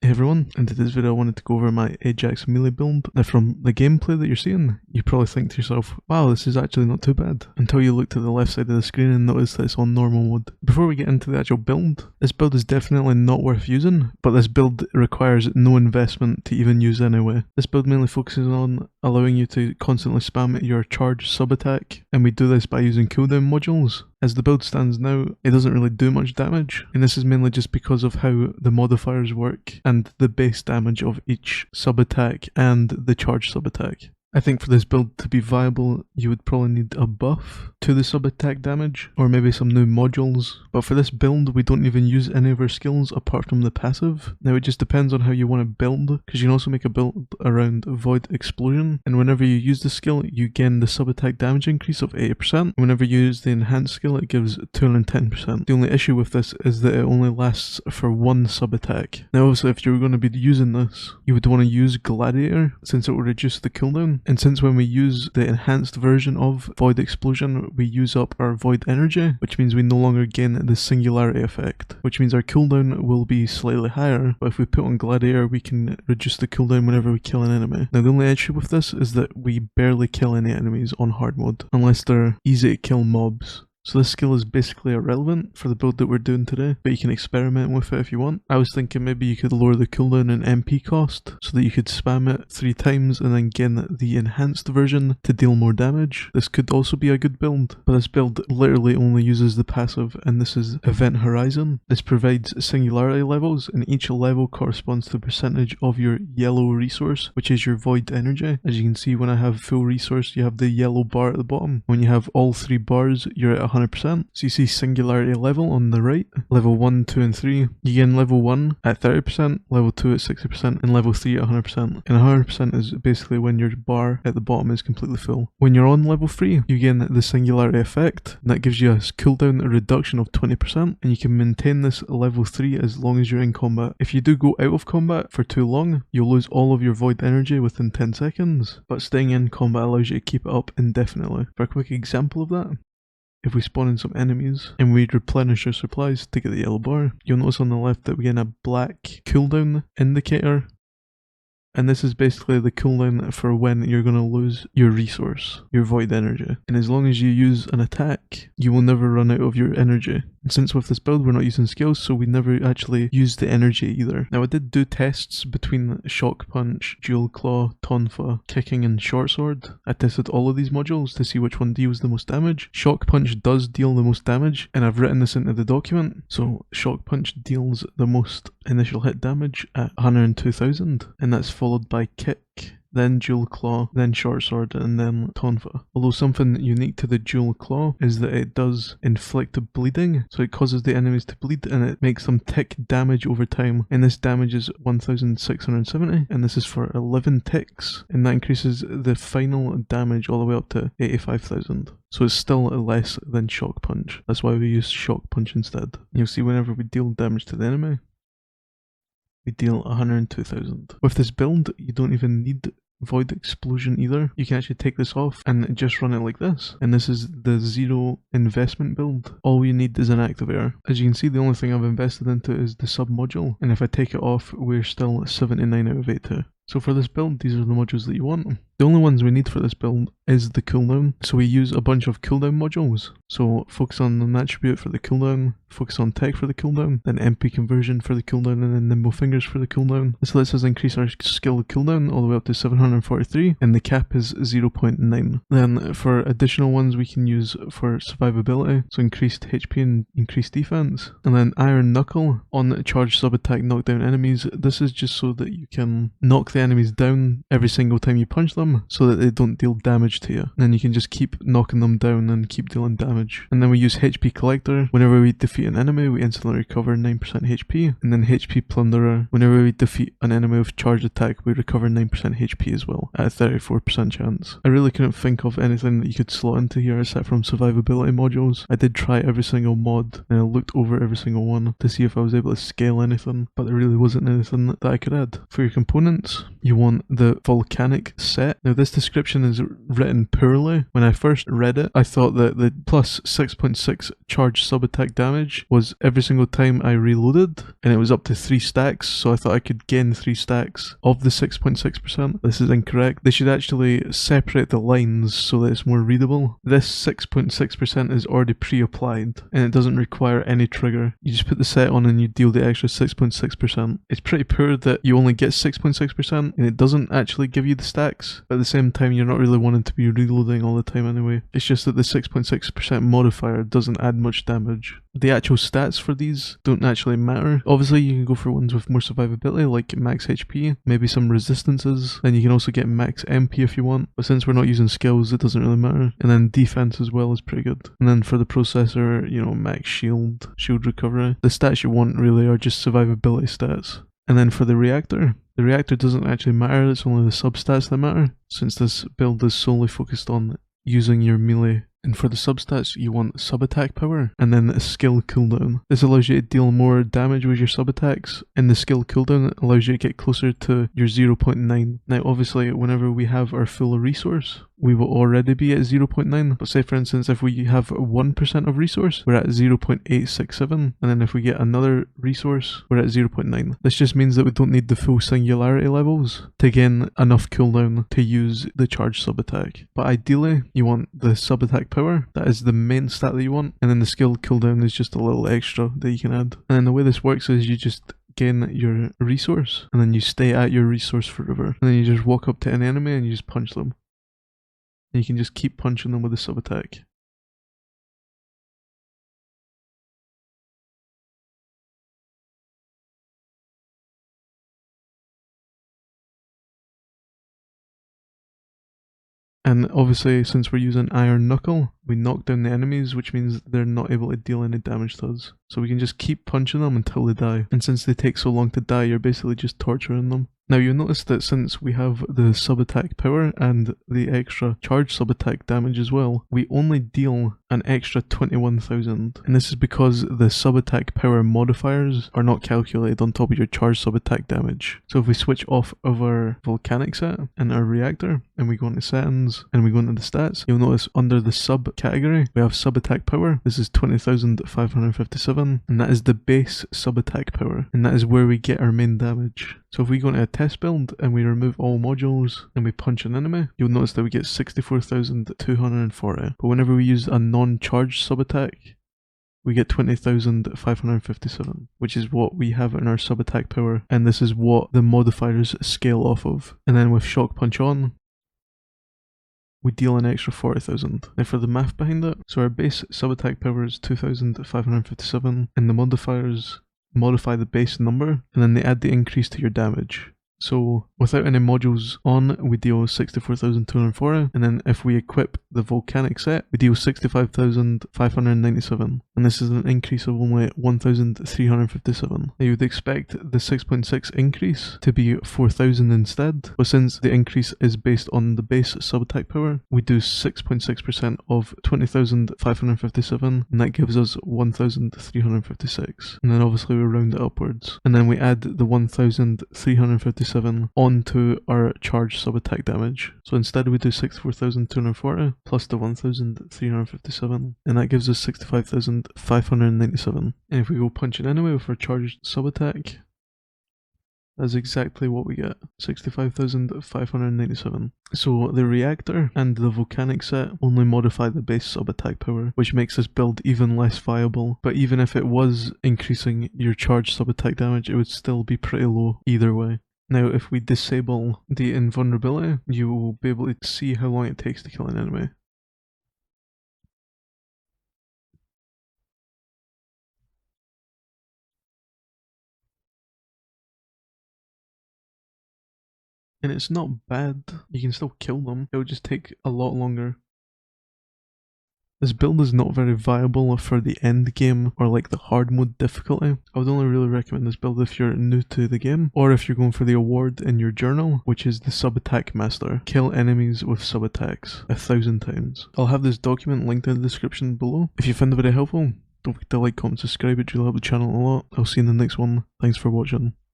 Hey everyone, in today's video I wanted to go over my Ajax Melee build. Now from the gameplay that you're seeing, you probably think to yourself, wow, this is actually not too bad, until you look to the left side of the screen and notice that it's on normal mode. Before we get into the actual build, this build is definitely not worth using, but this build requires no investment to even use anyway. This build mainly focuses on allowing you to constantly spam your charge sub-attack, and we do this by using cooldown modules. As the build stands now, it doesn't really do much damage, and this is mainly just because of how the modifiers work and the base damage of each sub-attack and the charge sub-attack. I think for this build to be viable, you would probably need a buff to the sub-attack damage, or maybe some new modules, but for this build we don't even use any of our skills apart from the passive. Now it just depends on how you want to build, because you can also make a build around Void Explosion, and whenever you use the skill you gain the sub-attack damage increase of 80%, whenever you use the enhanced skill it gives 210%. The only issue with this is that it only lasts for one sub-attack. Now obviously if you're going to be using this, you would want to use Gladiator, since it will reduce the cooldown. And since when we use the enhanced version of Void Explosion, we use up our Void Energy, which means we no longer gain the Singularity effect, which means our cooldown will be slightly higher, but if we put on Gladiator we can reduce the cooldown whenever we kill an enemy. Now the only issue with this is that we barely kill any enemies on hard mode, unless they're easy to kill mobs. So this skill is basically irrelevant for the build that we're doing today, but you can experiment with it if you want. I was thinking maybe you could lower the cooldown and MP cost so that you could spam it 3 times and then gain the enhanced version to deal more damage. This could also be a good build, but this build literally only uses the passive, and this is Event Horizon. This provides singularity levels, and each level corresponds to a percentage of your yellow resource, which is your Void Energy. As you can see, when I have full resource you have the yellow bar at the bottom. When you have all 3 bars you're at 100%. So you see singularity level on the right, level 1, 2 and 3. You gain level 1 at 30%, level 2 at 60% and level 3 at 100%. And 100% is basically when your bar at the bottom is completely full. When you're on level 3, you gain the singularity effect, and that gives you a cooldown reduction of 20%, and you can maintain this level 3 as long as you're in combat. If you do go out of combat for too long, you'll lose all of your Void Energy within 10 seconds, but staying in combat allows you to keep it up indefinitely. For a quick example of that, if we spawn in some enemies and we replenish our supplies to get the yellow bar, you'll notice on the left that we gain a black cooldown indicator. And this is basically the cooldown for when you're going to lose your resource, your Void Energy. And as long as you use an attack, you will never run out of your energy. And since with this build we're not using skills, so we never actually use the energy either. Now I did do tests between Shock Punch, Dual Claw, Tonfa, Kicking and Short Sword. I tested all of these modules to see which one deals the most damage. Shock Punch does deal the most damage, and I've written this into the document. So Shock Punch deals the most initial hit damage at 102,000, and that's followed by Kick, then Dual Claw, then Short Sword, and then Tonfa. Although something unique to the Dual Claw is that it does inflict bleeding, so it causes the enemies to bleed and it makes them tick damage over time, and this damage is 1670, and this is for 11 ticks, and that increases the final damage all the way up to 85,000. So it's still less than Shock Punch. That's why we use Shock Punch instead. You'll see whenever we deal damage to the enemy, we deal 102,000. With this build, you don't even need Void Explosion either. You can actually take this off and just run it like this. And this is the zero investment build. All you need is an activator. As you can see, the only thing I've invested into is the sub module. And if I take it off, we're still 79 out of 82. So for this build, these are the modules that you want. The only ones we need for this build is the cooldown. So we use a bunch of cooldown modules. So focus on an attribute for the cooldown, focus on tech for the cooldown, then MP conversion for the cooldown, and then nimble fingers for the cooldown. This lets us increase our skill cooldown all the way up to 743, and the cap is 0.9. Then for additional ones we can use for survivability, so increased HP and increased defense. And then Iron Knuckle on charge sub-attack knockdown enemies. This is just so that you can knock the enemies down every single time you punch them, so that they don't deal damage to you. And then you can just keep knocking them down and keep dealing damage. And then we use HP Collector. Whenever we defeat an enemy, we instantly recover 9% HP. And then HP Plunderer. Whenever we defeat an enemy with charged attack, we recover 9% HP as well, at a 34% chance. I really couldn't think of anything that you could slot into here aside from survivability modules. I did try every single mod, and I looked over every single one to see if I was able to scale anything, but there really wasn't anything that I could add. For your components, stats, you want the volcanic set. Now this description is written poorly. When I first read it, I thought that the plus 6.6 charge sub-attack damage was every single time I reloaded, and it was up to 3 stacks, so I thought I could gain 3 stacks of the 6.6%. This is incorrect. They should actually separate the lines so that it's more readable. This 6.6% is already pre-applied, and it doesn't require any trigger. You just put the set on and you deal the extra 6.6%. It's pretty poor that you only get 6.6% and it doesn't actually give you the stacks, but at the same time you're not really wanting to be reloading all the time anyway. It's just that the 6.6% modifier doesn't add much damage. The actual stats for these don't actually matter. Obviously you can go for ones with more survivability like max HP, maybe some resistances, then you can also get max MP if you want, but since we're not using skills it doesn't really matter. And then defense as well is pretty good. And then for the processor, you know, max shield recovery. The stats you want really are just survivability stats. And then for the reactor doesn't actually matter, it's only the substats that matter, since this build is solely focused on using your melee. And for the substats, you want sub-attack power, and then a skill cooldown. This allows you to deal more damage with your sub-attacks, and the skill cooldown allows you to get closer to your 0.9. Now obviously, whenever we have our full resource, we will already be at 0.9, but say for instance if we have 1% of resource, we're at 0.867, and then if we get another resource, we're at 0.9. This just means that we don't need the full singularity levels to gain enough cooldown to use the charge sub-attack. But ideally, you want the sub-attack power, that is the main stat that you want, and then the skill cooldown is just a little extra that you can add. And then the way this works is you just gain your resource, and then you stay at your resource forever, and then you just walk up to an enemy and you just punch them. And you can just keep punching them with the sub-attack. And obviously, since we're using Iron Knuckle, we knock down the enemies, which means they're not able to deal any damage to us. So we can just keep punching them until they die. And since they take so long to die, you're basically just torturing them. Now you'll notice that since we have the sub-attack power and the extra charge sub-attack damage as well, we only deal an extra 21,000. And this is because the sub-attack power modifiers are not calculated on top of your charge sub-attack damage. So if we switch off of our volcanic set and our reactor, and we go into settings, and we go into the stats, you'll notice under the sub category, we have sub-attack power. This is 20,557, and that is the base sub-attack power, and that is where we get our main damage. So if we go into a test build and we remove all modules and we punch an enemy, you'll notice that we get 64,240. But whenever we use a non-charged sub-attack, we get 20,557, which is what we have in our sub-attack power, and this is what the modifiers scale off of. And then with shock punch on, we deal an extra 40,000. Now for the math behind it, so our base sub-attack power is 2,557, and the modifiers modify the base number, and then they add the increase to your damage. So without any modules on, we deal 64,240, and then if we equip the volcanic set, we deal 65,597, and this is an increase of only 1,357. Now you would expect the 6.6 increase to be 4,000 instead, but since the increase is based on the base sub-attack power, we do 6.6% of 20,557, and that gives us 1,356. And then obviously we round it upwards, and then we add the 1,357 onto our charge sub-attack damage. So instead we do 64,240 plus the 1,357, and that gives us 65,597. And if we go punch an enemy with our charged sub-attack, that's exactly what we get, 65,597. So the reactor and the volcanic set only modify the base sub-attack power, which makes this build even less viable. But even if it was increasing your charge sub-attack damage, it would still be pretty low either way. Now if we disable the invulnerability, you will be able to see how long it takes to kill an enemy. And it's not bad, you can still kill them, it will just take a lot longer. This build is not very viable for the end game or like the hard mode difficulty. I would only really recommend this build if you're new to the game, or if you're going for the award in your journal, which is the sub-attack master. Kill enemies with sub-attacks 1,000 times. I'll have this document linked in the description below. If you found the video helpful, don't forget to like, comment, subscribe, it really helps the channel a lot. I'll see you in the next one. Thanks for watching.